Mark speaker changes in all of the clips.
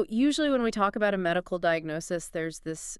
Speaker 1: Usually when we talk about a medical diagnosis, there's this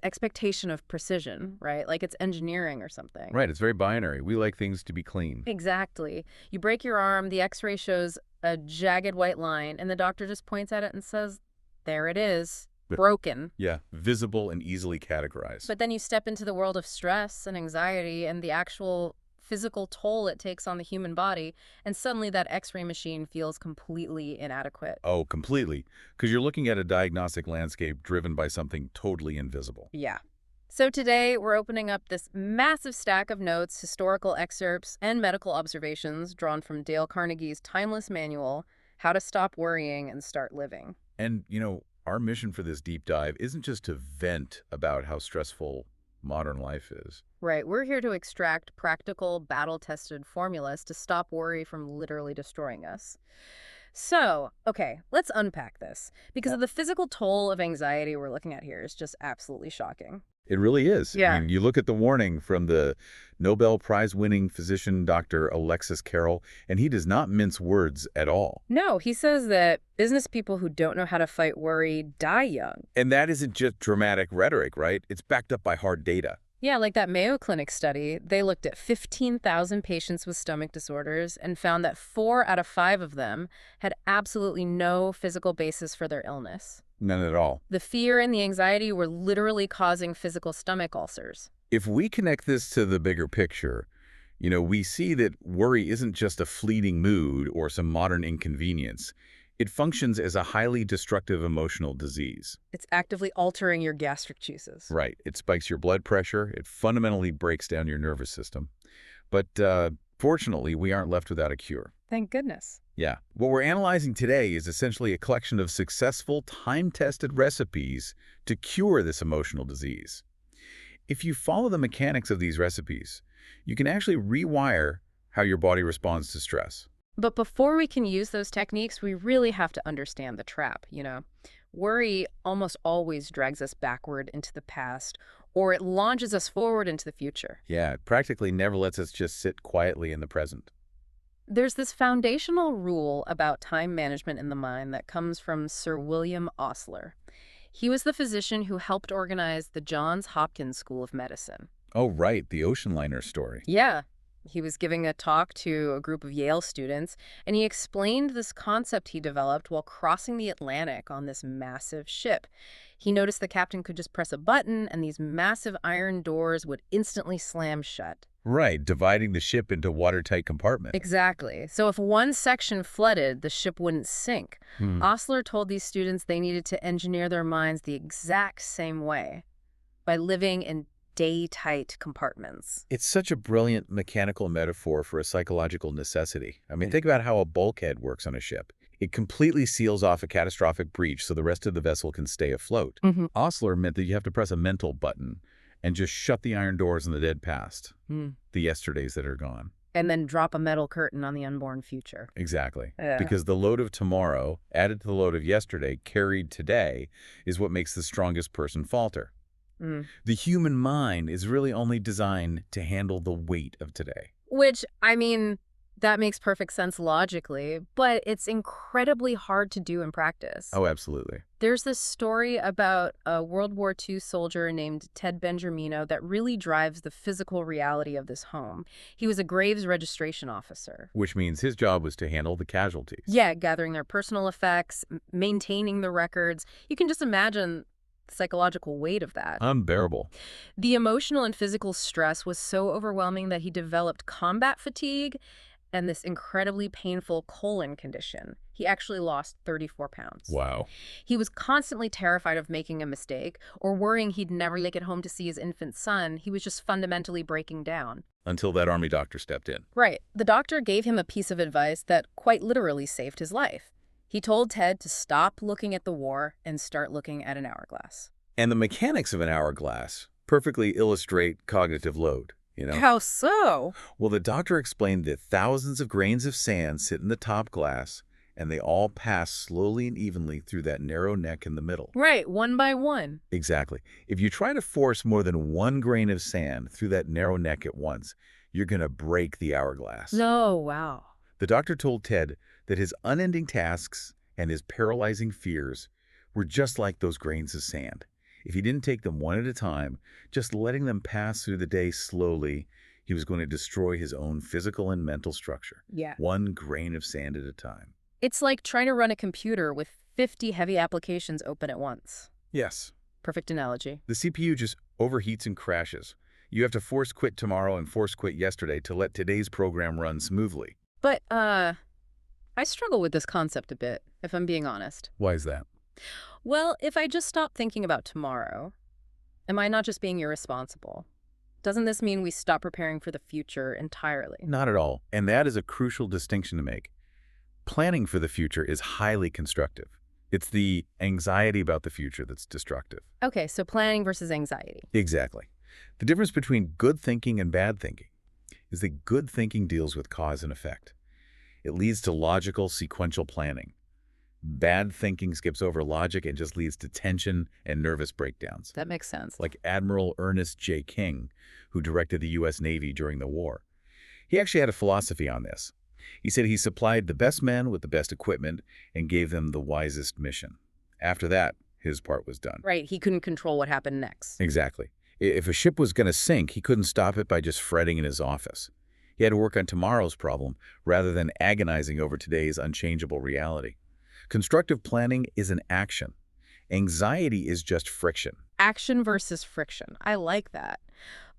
Speaker 1: expectation of precision, right? Like it's engineering or something.
Speaker 2: Right, it's very binary. We like things to be clean.
Speaker 1: Exactly. You break your arm, the x-ray shows a jagged white line, and the doctor just points at it and says, there it is,
Speaker 2: But
Speaker 1: broken.
Speaker 2: yeah, visible and easily categorized.
Speaker 1: But then you step into the world of stress and anxiety and the actual physical toll it takes on the human body, and suddenly that x-ray machine feels completely inadequate.
Speaker 2: Oh, completely. Because you're looking at a diagnostic landscape driven by something totally invisible.
Speaker 1: Yeah. So today, we're opening up this massive stack of notes, historical excerpts, and medical observations drawn from Dale Carnegie's timeless manual, How to Stop Worrying and Start Living.
Speaker 2: And, our mission for this deep dive isn't just to vent about how stressful modern life is.
Speaker 1: Right, we're here to extract practical, battle-tested formulas to stop worry from literally destroying us. So, okay, let's unpack this, because the physical toll of anxiety we're looking at here is just absolutely shocking.
Speaker 2: It really is. I
Speaker 1: Yeah.
Speaker 2: mean, you look at the warning from the Nobel Prize-winning physician Dr. Alexis Carrel, and he does not mince words at all.
Speaker 1: No, he says that business people who don't know how to fight worry die young.
Speaker 2: And that isn't just dramatic rhetoric, right? It's backed up by hard data.
Speaker 1: Yeah, like that Mayo Clinic study, they looked at 15,000 patients with stomach disorders and found that 4 out of 5 of them had absolutely no physical basis for their illness.
Speaker 2: None at all.
Speaker 1: The fear and the anxiety were literally causing physical stomach ulcers.
Speaker 2: If we connect this to the bigger picture, we see that worry isn't just a fleeting mood or some modern inconvenience. It functions as a highly destructive emotional disease.
Speaker 1: It's actively altering your gastric juices.
Speaker 2: Right. It spikes your blood pressure. It fundamentally breaks down your nervous system. But fortunately, we aren't left without a cure.
Speaker 1: Thank goodness.
Speaker 2: Yeah. What we're analyzing today is essentially a collection of successful, time-tested recipes to cure this emotional disease. If you follow the mechanics of these recipes, you can actually rewire how your body responds to stress.
Speaker 1: But before we can use those techniques, we really have to understand the trap, Worry almost always drags us backward into the past, or it launches us forward into the future.
Speaker 2: Yeah, it practically never lets us just sit quietly in the present.
Speaker 1: There's this foundational rule about time management in the mind that comes from Sir William Osler. He was the physician who helped organize the Johns Hopkins School of Medicine.
Speaker 2: Oh, right, the ocean liner story.
Speaker 1: Yeah. He was giving a talk to a group of Yale students, and he explained this concept he developed while crossing the Atlantic on this massive ship. He noticed the captain could just press a button, and these massive iron doors would instantly slam shut.
Speaker 2: Right, dividing the ship into watertight compartments.
Speaker 1: Exactly. So if one section flooded, the ship wouldn't sink. Osler told these students they needed to engineer their minds the exact same way, by living in day-tight compartments.
Speaker 2: It's such a brilliant mechanical metaphor for a psychological necessity. I mean, think about how a bulkhead works on a ship. It completely seals off a catastrophic breach so the rest of the vessel can stay afloat. Osler meant that you have to press a mental button and just shut the iron doors in the dead past, the yesterdays that are gone.
Speaker 1: And then drop a metal curtain on the unborn future.
Speaker 2: Exactly.
Speaker 1: Yeah.
Speaker 2: Because the load of tomorrow, added to the load of yesterday, carried today, is what makes the strongest person falter. The human mind is really only designed to handle the weight of today.
Speaker 1: Which, that makes perfect sense logically, but it's incredibly hard to do in practice.
Speaker 2: Oh, absolutely.
Speaker 1: There's this story about a World War II soldier named Ted Benjamino that really drives the physical reality of this home. He was a Graves registration officer.
Speaker 2: Which means his job was to handle the casualties.
Speaker 1: Yeah, gathering their personal effects, maintaining the records. You can just imagine the psychological weight of that.
Speaker 2: Unbearable.
Speaker 1: The emotional and physical stress was so overwhelming that he developed combat fatigue and this incredibly painful colon condition. He actually lost 34 pounds.
Speaker 2: Wow.
Speaker 1: He was constantly terrified of making a mistake or worrying he'd never make it home to see his infant son. He was just fundamentally breaking down.
Speaker 2: Until that army doctor stepped in.
Speaker 1: Right. The doctor gave him a piece of advice that quite literally saved his life. He told Ted to stop looking at the war and start looking at an hourglass.
Speaker 2: And the mechanics of an hourglass perfectly illustrate cognitive load.
Speaker 1: How so?
Speaker 2: Well, the doctor explained that thousands of grains of sand sit in the top glass, and they all pass slowly and evenly through that narrow neck in the middle.
Speaker 1: Right, one by one.
Speaker 2: Exactly. If you try to force more than one grain of sand through that narrow neck at once, you're going to break the hourglass.
Speaker 1: Oh, wow.
Speaker 2: The doctor told Ted that his unending tasks and his paralyzing fears were just like those grains of sand. If he didn't take them one at a time, just letting them pass through the day slowly, he was going to destroy his own physical and mental structure,
Speaker 1: Yeah.
Speaker 2: one grain of sand at a time.
Speaker 1: It's like trying to run a computer with 50 heavy applications open at once.
Speaker 2: Yes,
Speaker 1: Perfect analogy.
Speaker 2: the CPU just overheats and crashes. You have to force quit tomorrow and force quit yesterday to let today's program run smoothly.
Speaker 1: But, I struggle with this concept a bit, if I'm being honest.
Speaker 2: Why is that?
Speaker 1: Well, if I just stop thinking about tomorrow, am I not just being irresponsible? Doesn't this mean we stop preparing for the future entirely?
Speaker 2: Not at all. And that is a crucial distinction to make. Planning for the future is highly constructive. It's the anxiety about the future that's destructive.
Speaker 1: Okay, so planning versus anxiety.
Speaker 2: Exactly. The difference between good thinking and bad thinking is that good thinking deals with cause and effect. It leads to logical, sequential planning. Bad thinking skips over logic and just leads to tension and nervous breakdowns.
Speaker 1: That makes sense.
Speaker 2: Like Admiral Ernest J. King, who directed the U.S. Navy during the war. He actually had a philosophy on this. He said he supplied the best men with the best equipment and gave them the wisest mission. After that, his part was done.
Speaker 1: Right, he couldn't control what happened next.
Speaker 2: Exactly. If a ship was going to sink, he couldn't stop it by just fretting in his office. He had to work on tomorrow's problem rather than agonizing over today's unchangeable reality. Constructive planning is an action. Anxiety is just friction.
Speaker 1: Action versus friction. I like that.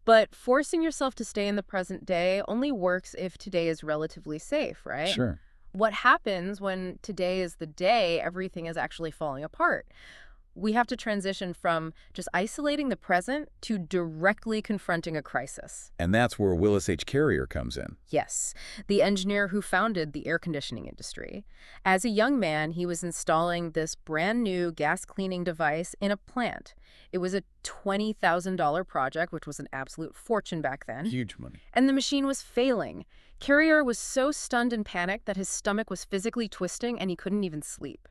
Speaker 1: But forcing yourself to stay in the present day only works if today is relatively safe, right?
Speaker 2: Sure.
Speaker 1: What happens when today is the day everything is actually falling apart? We have to transition from just isolating the present to directly confronting a crisis.
Speaker 2: And that's where Willis H. Carrier comes in.
Speaker 1: Yes, the engineer who founded the air conditioning industry. As a young man, he was installing this brand new gas cleaning device in a plant. It was a $20,000 project, which was an absolute fortune back then.
Speaker 2: Huge money.
Speaker 1: And the machine was failing. Carrier was so stunned and panicked that his stomach was physically twisting and he couldn't even sleep.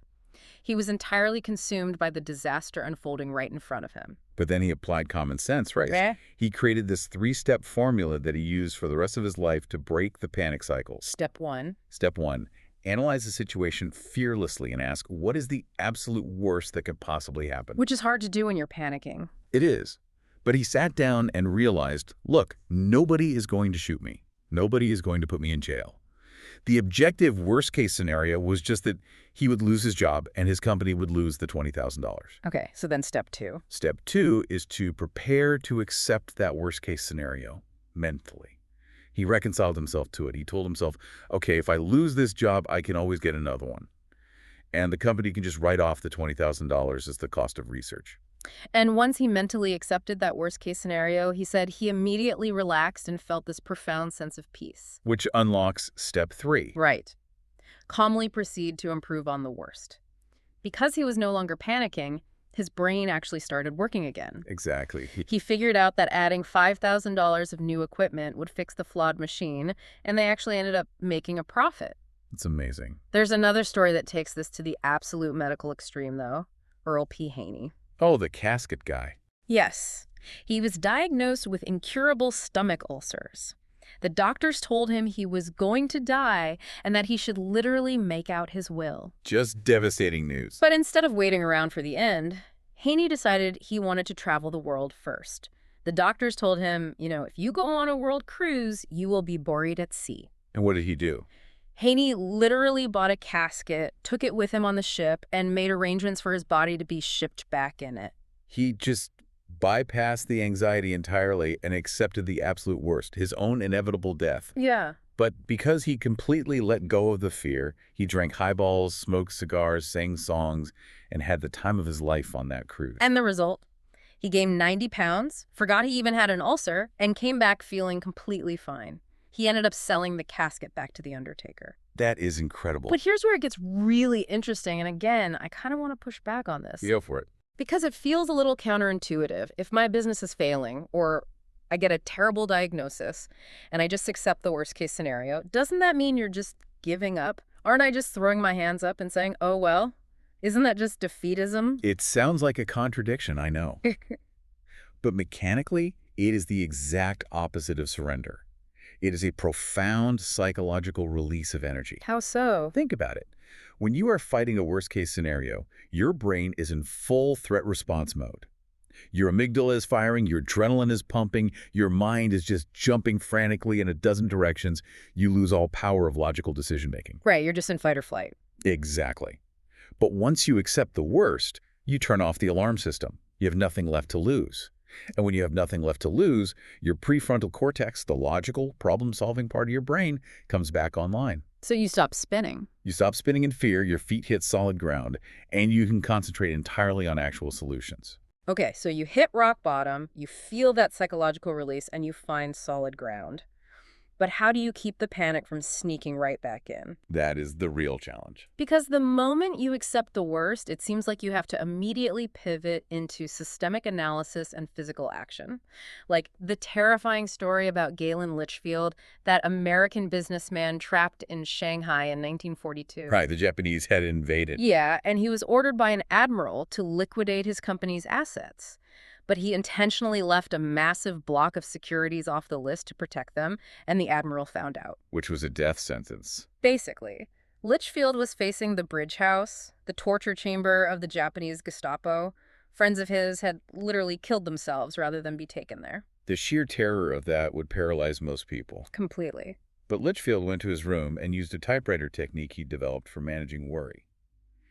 Speaker 1: He was entirely consumed by the disaster unfolding right in front of him.
Speaker 2: But then he applied common sense, right?
Speaker 1: Yeah.
Speaker 2: He created this 3-step formula that he used for the rest of his life to break the panic cycles.
Speaker 1: Step 1.
Speaker 2: Step 1, analyze the situation fearlessly and ask, what is the absolute worst that could possibly happen?
Speaker 1: Which is hard to do when you're panicking.
Speaker 2: It is. But he sat down and realized, look, nobody is going to shoot me. Nobody is going to put me in jail. The objective worst-case scenario was just that he would lose his job and his company would lose the $20,000.
Speaker 1: Okay, so then step 2.
Speaker 2: Step 2 is to prepare to accept that worst-case scenario mentally. He reconciled himself to it. He told himself, okay, if I lose this job, I can always get another one. And the company can just write off the $20,000 as the cost of research.
Speaker 1: And once he mentally accepted that worst-case scenario, he said he immediately relaxed and felt this profound sense of peace.
Speaker 2: Which unlocks step 3.
Speaker 1: Right. Calmly proceed to improve on the worst. Because he was no longer panicking, his brain actually started working again.
Speaker 2: Exactly.
Speaker 1: He figured out that adding $5,000 of new equipment would fix the flawed machine, and they actually ended up making a profit.
Speaker 2: It's amazing.
Speaker 1: There's another story that takes this to the absolute medical extreme, though. Earl P. Haney.
Speaker 2: Oh, the casket guy.
Speaker 1: Yes. He was diagnosed with incurable stomach ulcers. The doctors told him he was going to die and that he should literally make out his will.
Speaker 2: Just devastating news.
Speaker 1: But instead of waiting around for the end, Haney decided he wanted to travel the world first. The doctors told him, if you go on a world cruise, you will be buried at sea.
Speaker 2: And what did he do?
Speaker 1: Haney literally bought a casket, took it with him on the ship, and made arrangements for his body to be shipped back in it.
Speaker 2: He just bypassed the anxiety entirely and accepted the absolute worst, his own inevitable death.
Speaker 1: Yeah.
Speaker 2: But because he completely let go of the fear, he drank highballs, smoked cigars, sang songs, and had the time of his life on that cruise.
Speaker 1: And the result? He gained 90 pounds, forgot he even had an ulcer, and came back feeling completely fine. He ended up selling the casket back to the undertaker.
Speaker 2: That is incredible.
Speaker 1: But here's where it gets really interesting, and again, I kind of want to push back on this.
Speaker 2: Go for it.
Speaker 1: Because it feels a little counterintuitive. If my business is failing, or I get a terrible diagnosis, and I just accept the worst-case scenario, doesn't that mean you're just giving up? Aren't I just throwing my hands up and saying, oh, well? Isn't that just defeatism?
Speaker 2: It sounds like a contradiction, I know. But mechanically, it is the exact opposite of surrender. It is a profound psychological release of energy.
Speaker 1: How so?
Speaker 2: Think about it. When you are fighting a worst-case scenario, your brain is in full threat response mode. Your amygdala is firing, your adrenaline is pumping, your mind is just jumping frantically in a dozen directions. You lose all power of logical decision-making.
Speaker 1: Right, you're just in fight or flight.
Speaker 2: Exactly. But once you accept the worst, you turn off the alarm system. You have nothing left to lose. And when you have nothing left to lose, your prefrontal cortex, the logical, problem-solving part of your brain, comes back online.
Speaker 1: So you stop spinning.
Speaker 2: You stop spinning in fear, your feet hit solid ground, and you can concentrate entirely on actual solutions.
Speaker 1: Okay, so you hit rock bottom, you feel that psychological release, and you find solid ground. But how do you keep the panic from sneaking right back in?
Speaker 2: That is the real challenge.
Speaker 1: Because the moment you accept the worst, it seems like you have to immediately pivot into systemic analysis and physical action. Like the terrifying story about Galen Litchfield, that American businessman trapped in Shanghai in 1942.
Speaker 2: Right, the Japanese had invaded.
Speaker 1: Yeah, and he was ordered by an admiral to liquidate his company's assets. But he intentionally left a massive block of securities off the list to protect them, and the admiral found out.
Speaker 2: Which was a death sentence.
Speaker 1: Basically, Litchfield was facing the bridge house, the torture chamber of the Japanese Gestapo. Friends of his had literally killed themselves rather than be taken there.
Speaker 2: The sheer terror of that would paralyze most people.
Speaker 1: Completely.
Speaker 2: But Litchfield went to his room and used a typewriter technique he developed for managing worry.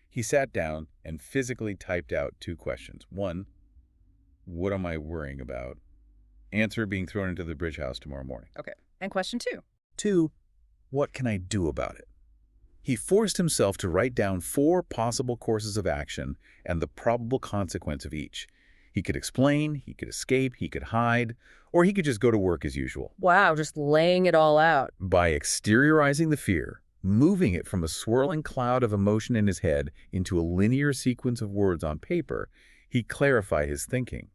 Speaker 2: He sat down and physically typed out 2 questions. 1, what am I worrying about? Answer, being thrown into the bridge house tomorrow morning.
Speaker 1: Okay. And question 2.
Speaker 2: 2, what can I do about it? He forced himself to write down 4 possible courses of action and the probable consequence of each. He could explain, he could escape, he could hide, or he could just go to work as usual.
Speaker 1: Wow, just laying it all out.
Speaker 2: By exteriorizing the fear, moving it from a swirling cloud of emotion in his head into a linear sequence of words on paper, he clarified his thinking.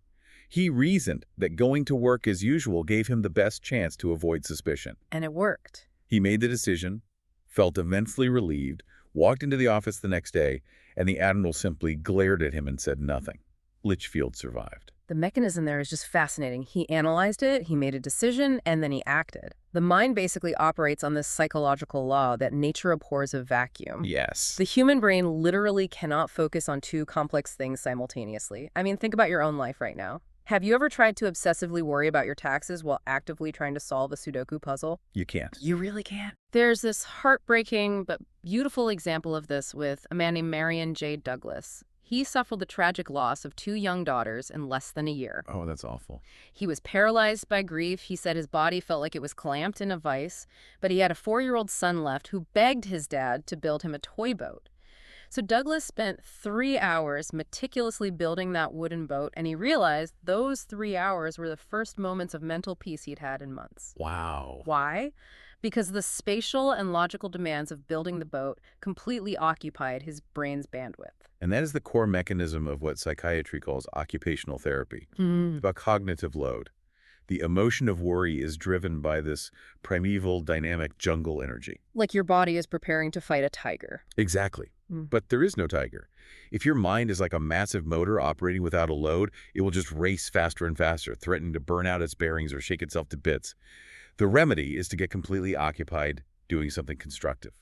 Speaker 2: He reasoned that going to work as usual gave him the best chance to avoid suspicion.
Speaker 1: And it worked.
Speaker 2: He made the decision, felt immensely relieved, walked into the office the next day, and the admiral simply glared at him and said nothing. Litchfield survived.
Speaker 1: The mechanism there is just fascinating. He analyzed it, he made a decision, and then he acted. The mind basically operates on this psychological law that nature abhors a vacuum.
Speaker 2: Yes.
Speaker 1: The human brain literally cannot focus on 2 complex things simultaneously. I mean, think about your own life right now. Have you ever tried to obsessively worry about your taxes while actively trying to solve a Sudoku puzzle?
Speaker 2: You can't.
Speaker 1: You really can't. There's this heartbreaking but beautiful example of this with a man named Marion J. Douglas. He suffered the tragic loss of 2 young daughters in less than a year.
Speaker 2: Oh, that's awful.
Speaker 1: He was paralyzed by grief. He said his body felt like it was clamped in a vice, but he had a 4-year-old son left who begged his dad to build him a toy boat. So Douglas spent 3 hours meticulously building that wooden boat, and he realized those 3 hours were the first moments of mental peace he'd had in months.
Speaker 2: Wow.
Speaker 1: Why? Because the spatial and logical demands of building the boat completely occupied his brain's bandwidth.
Speaker 2: And that is the core mechanism of what psychiatry calls occupational therapy. It's about cognitive load. The emotion of worry is driven by this primeval, dynamic jungle energy.
Speaker 1: Like your body is preparing to fight a tiger.
Speaker 2: Exactly. But there is no tiger. If your mind is like a massive motor operating without a load, it will just race faster and faster, threatening to burn out its bearings or shake itself to bits. The remedy is to get completely occupied doing something constructive.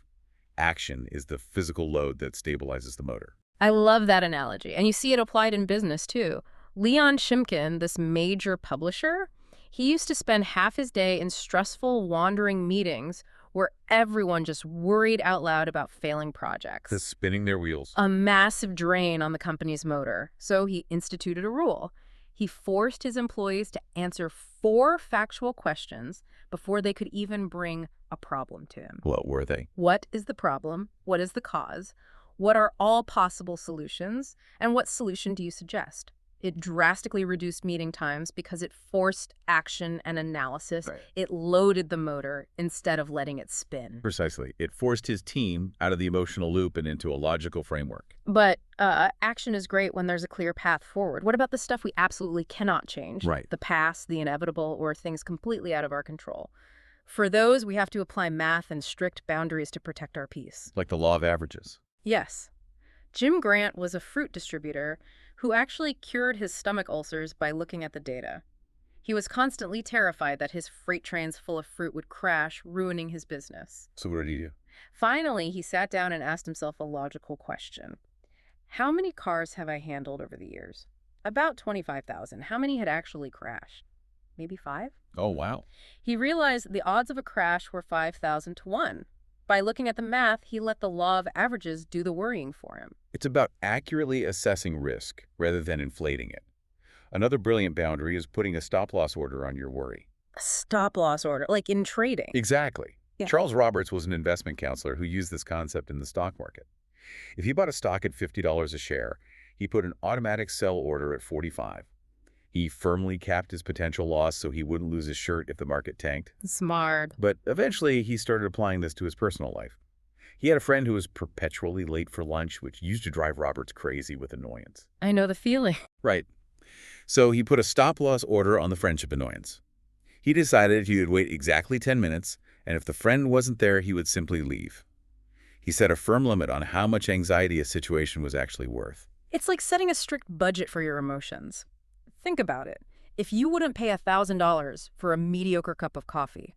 Speaker 2: Action is the physical load that stabilizes the motor.
Speaker 1: I love that analogy. And you see it applied in business, too. Leon Shimkin, this major publisher, he used to spend half his day in stressful, wandering meetings where everyone just worried out loud about failing projects.
Speaker 2: Just spinning their wheels.
Speaker 1: A massive drain on the company's motor. So he instituted a rule. He forced his employees to answer 4 factual questions before they could even bring a problem to him.
Speaker 2: What were they?
Speaker 1: What is the problem? What is the cause? What are all possible solutions? And what solution do you suggest? It drastically reduced meeting times because it forced action and analysis.
Speaker 2: Right.
Speaker 1: It loaded the motor instead of letting it spin.
Speaker 2: Precisely. It forced his team out of the emotional loop and into a logical framework.
Speaker 1: But action is great when there's a clear path forward. What about the stuff we absolutely cannot change?
Speaker 2: Right.
Speaker 1: The past, the inevitable, or things completely out of our control. For those, we have to apply math and strict boundaries to protect our peace.
Speaker 2: Like the law of averages.
Speaker 1: Yes. Jim Grant was a fruit distributor who actually cured his stomach ulcers by looking at the data. He was constantly terrified that his freight trains full of fruit would crash, ruining his business.
Speaker 2: So what did he do?
Speaker 1: Finally, he sat down and asked himself a logical question. How many cars have I handled over the years? About 25,000. How many had actually crashed? Maybe 5?
Speaker 2: Oh, wow.
Speaker 1: He realized the odds of a crash were 5,000 to 1. By looking at the math, he let the law of averages do the worrying for him.
Speaker 2: It's about accurately assessing risk rather than inflating it. Another brilliant boundary is putting a stop-loss order on your worry.
Speaker 1: A stop-loss order, like in trading.
Speaker 2: Exactly.
Speaker 1: Yeah.
Speaker 2: Charles Roberts was an investment counselor who used this concept in the stock market. If he bought a stock at $50 a share, he put an automatic sell order at 45. He firmly capped his potential loss so he wouldn't lose his shirt if the market tanked.
Speaker 1: Smart.
Speaker 2: But eventually, he started applying this to his personal life. He had a friend who was perpetually late for lunch, which used to drive Roberts crazy with annoyance.
Speaker 1: I know the feeling.
Speaker 2: Right. So he put a stop-loss order on the friendship annoyance. He decided he would wait exactly 10 minutes, and if the friend wasn't there, he would simply leave. He set a firm limit on how much anxiety a situation was actually worth.
Speaker 1: It's like setting a strict budget for your emotions. Think about it. If you wouldn't pay $1,000 for a mediocre cup of coffee,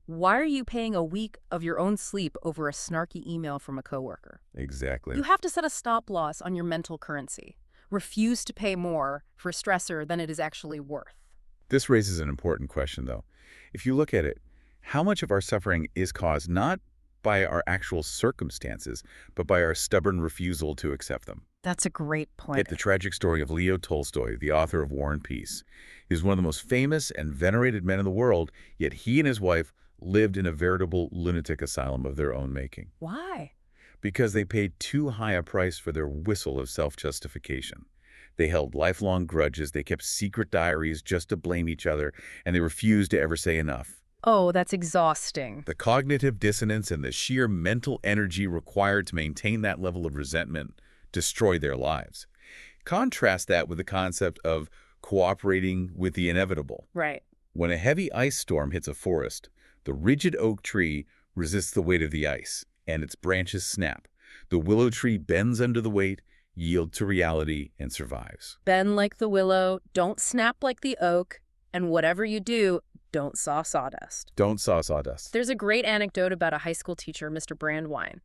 Speaker 1: why are you paying a week of your own sleep over a snarky email from a coworker?
Speaker 2: Exactly.
Speaker 1: You have to set a stop loss on your mental currency. Refuse to pay more for a stressor than it is actually worth.
Speaker 2: This raises an important question, though. If you look at it, how much of our suffering is caused not by our actual circumstances, but by our stubborn refusal to accept them?
Speaker 1: That's a great point.
Speaker 2: Yet the tragic story of Leo Tolstoy, the author of War and Peace, is one of the most famous and venerated men in the world, yet he and his wife lived in a veritable lunatic asylum of their own making.
Speaker 1: Why?
Speaker 2: Because they paid too high a price for their whistle of self-justification. They held lifelong grudges, they kept secret diaries just to blame each other, and they refused to ever say enough.
Speaker 1: Oh, that's exhausting.
Speaker 2: The cognitive dissonance and the sheer mental energy required to maintain that level of resentment destroy their lives. Contrast that with the concept of cooperating with the inevitable.
Speaker 1: Right.
Speaker 2: When a heavy ice storm hits a forest, the rigid oak tree resists the weight of the ice, and its branches snap. The willow tree bends under the weight, yields to reality, and survives.
Speaker 1: Bend like the willow, don't snap like the oak, and whatever you do, don't saw sawdust.
Speaker 2: Don't saw sawdust.
Speaker 1: There's a great anecdote about a high school teacher, Mr. Brandwine.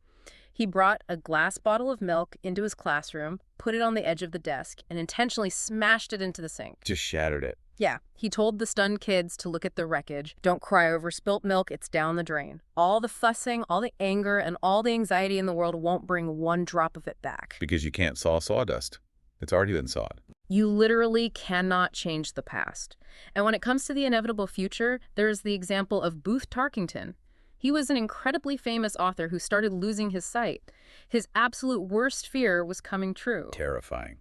Speaker 1: He brought a glass bottle of milk into his classroom, put it on the edge of the desk, and intentionally smashed it into the sink.
Speaker 2: Just shattered it.
Speaker 1: Yeah, he told the stunned kids to look at the wreckage. Don't cry over spilt milk, it's down the drain. All the fussing, all the anger, and all the anxiety in the world won't bring one drop of it back.
Speaker 2: Because you can't saw sawdust. It's already been sawed.
Speaker 1: You literally cannot change the past. And when it comes to the inevitable future, there's the example of Booth Tarkington. He was an incredibly famous author who started losing his sight. His absolute worst fear was coming true.
Speaker 2: Terrifying.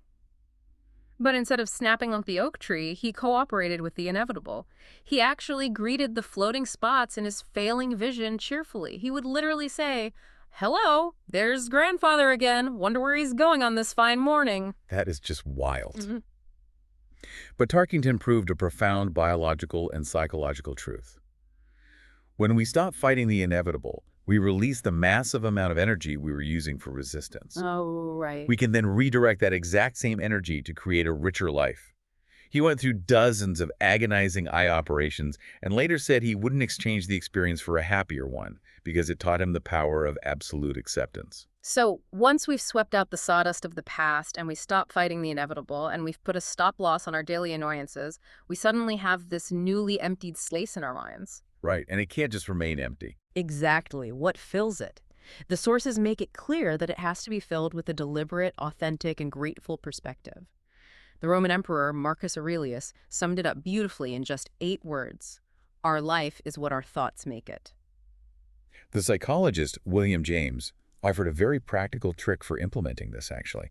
Speaker 1: But instead of snapping like the oak tree, he cooperated with the inevitable. He actually greeted the floating spots in his failing vision cheerfully. He would literally say, "Hello, there's grandfather again. Wonder where he's going on this fine morning."
Speaker 2: That is just wild. But Tarkington proved a profound biological and psychological truth. When we stop fighting the inevitable, we release the massive amount of energy we were using for resistance.
Speaker 1: Oh, right.
Speaker 2: We can then redirect that exact same energy to create a richer life. He went through dozens of agonizing eye operations and later said he wouldn't exchange the experience for a happier one because it taught him the power of absolute acceptance.
Speaker 1: So once we've swept out the sawdust of the past and we stop fighting the inevitable and we've put a stop loss on our daily annoyances, we suddenly have this newly emptied space in our minds.
Speaker 2: Right, and it can't just remain empty.
Speaker 1: Exactly. What fills it? The sources make it clear that it has to be filled with a deliberate, authentic, and grateful perspective. The Roman Emperor Marcus Aurelius summed it up beautifully in just 8 words. Our life is what our thoughts make it.
Speaker 2: The psychologist William James offered a very practical trick for implementing this, actually.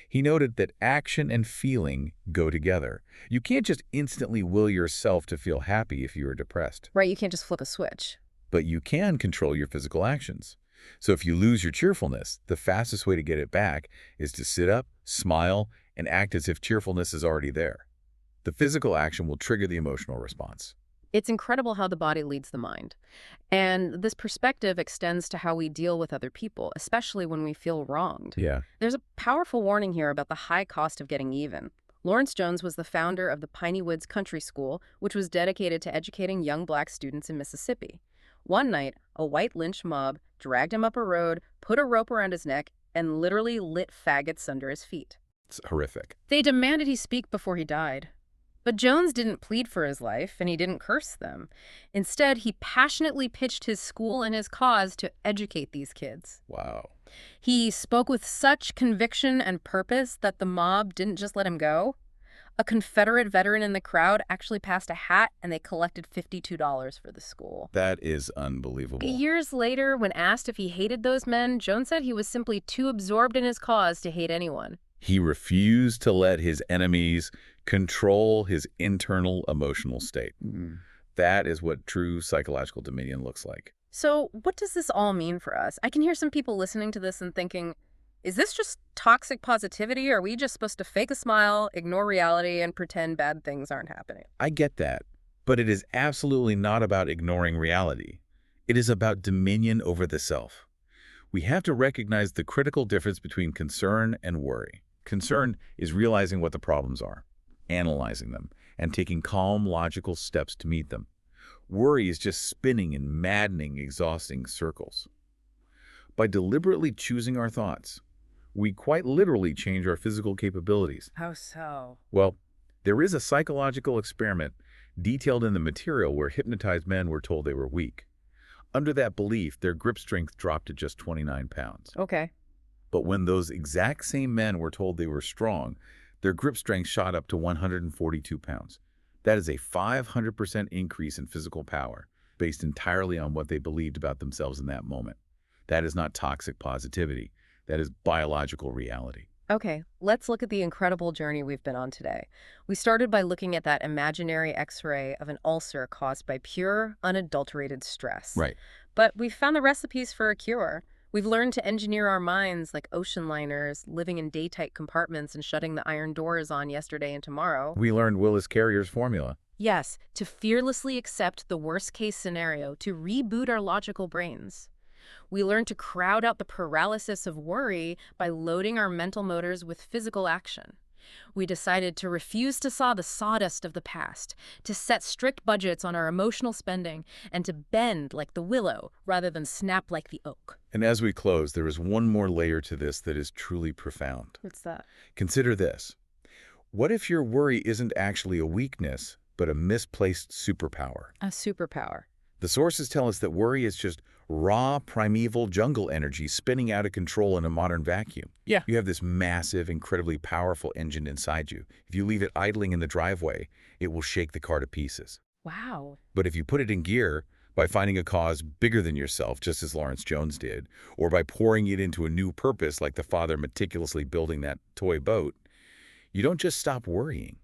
Speaker 2: He noted that action and feeling go together. You can't just instantly will yourself to feel happy if you are depressed.
Speaker 1: Right, you can't just flip a switch.
Speaker 2: But you can control your physical actions. So if you lose your cheerfulness, the fastest way to get it back is to sit up, smile, and act as if cheerfulness is already there. The physical action will trigger the emotional response.
Speaker 1: It's incredible how the body leads the mind. And this perspective extends to how we deal with other people, especially when we feel wronged.
Speaker 2: Yeah.
Speaker 1: There's a powerful warning here about the high cost of getting even. Lawrence Jones was the founder of the Piney Woods Country School, which was dedicated to educating young Black students in Mississippi. One night, a white lynch mob dragged him up a road, put a rope around his neck, and literally lit faggots under his feet.
Speaker 2: It's horrific.
Speaker 1: They demanded he speak before he died. But Jones didn't plead for his life, and he didn't curse them. Instead, he passionately pitched his school and his cause to educate these kids.
Speaker 2: Wow.
Speaker 1: He spoke with such conviction and purpose that the mob didn't just let him go. A Confederate veteran in the crowd actually passed a hat, and they collected $52 for the school.
Speaker 2: That is unbelievable.
Speaker 1: Years later, when asked if he hated those men, Jones said he was simply too absorbed in his cause to hate anyone.
Speaker 2: He refused to let his enemies control his internal emotional state. That is what true psychological dominion looks like.
Speaker 1: So what does this all mean for us? I can hear some people listening to this and thinking, is this just toxic positivity? Or are we just supposed to fake a smile, ignore reality, and pretend bad things aren't happening?
Speaker 2: I get that, but it is absolutely not about ignoring reality. It is about dominion over the self. We have to recognize the critical difference between concern and worry. Concern is realizing what the problems are, analyzing them, and taking calm, logical steps to meet them. Worry is just spinning in maddening, exhausting circles. By deliberately choosing our thoughts, we quite literally change our physical capabilities.
Speaker 1: How so?
Speaker 2: Well, there is a psychological experiment detailed in the material where hypnotized men were told they were weak. Under that belief, their grip strength dropped to just 29 pounds.
Speaker 1: Okay.
Speaker 2: But when those exact same men were told they were strong, their grip strength shot up to 142 pounds. That is a 500% increase in physical power, based entirely on what they believed about themselves in that moment. That is not toxic positivity. That is biological reality.
Speaker 1: Okay, let's look at the incredible journey we've been on today. We started by looking at that imaginary X-ray of an ulcer caused by pure, unadulterated stress.
Speaker 2: Right.
Speaker 1: But we've found the recipes for a cure. We've learned to engineer our minds like ocean liners, living in day-tight compartments and shutting the iron doors on yesterday and tomorrow.
Speaker 2: We learned Willis Carrier's formula.
Speaker 1: Yes, to fearlessly accept the worst-case scenario, to reboot our logical brains. We learned to crowd out the paralysis of worry by loading our mental motors with physical action. We decided to refuse to saw the sawdust of the past, to set strict budgets on our emotional spending, and to bend like the willow rather than snap like the oak.
Speaker 2: And as we close, there is one more layer to this that is truly profound.
Speaker 1: What's that?
Speaker 2: Consider this. What if your worry isn't actually a weakness, but a misplaced superpower?
Speaker 1: A superpower.
Speaker 2: The sources tell us that worry is just raw, primeval jungle energy spinning out of control in a modern vacuum.
Speaker 1: Yeah.
Speaker 2: You have this massive, incredibly powerful engine inside you. If you leave it idling in the driveway, it will shake the car to pieces.
Speaker 1: Wow.
Speaker 2: But if you put it in gear by finding a cause bigger than yourself, just as Lawrence Jones did, or by pouring it into a new purpose like the father meticulously building that toy boat, you don't just stop worrying.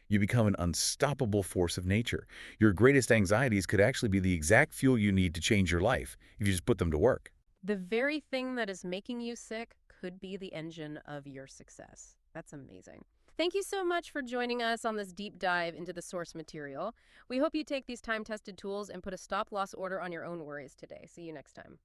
Speaker 2: You become an unstoppable force of nature. Your greatest anxieties could actually be the exact fuel you need to change your life if you just put them to work.
Speaker 1: The very thing that is making you sick could be the engine of your success. That's amazing. Thank you so much for joining us on this deep dive into the source material. We hope you take these time-tested tools and put a stop-loss order on your own worries today. See you next time.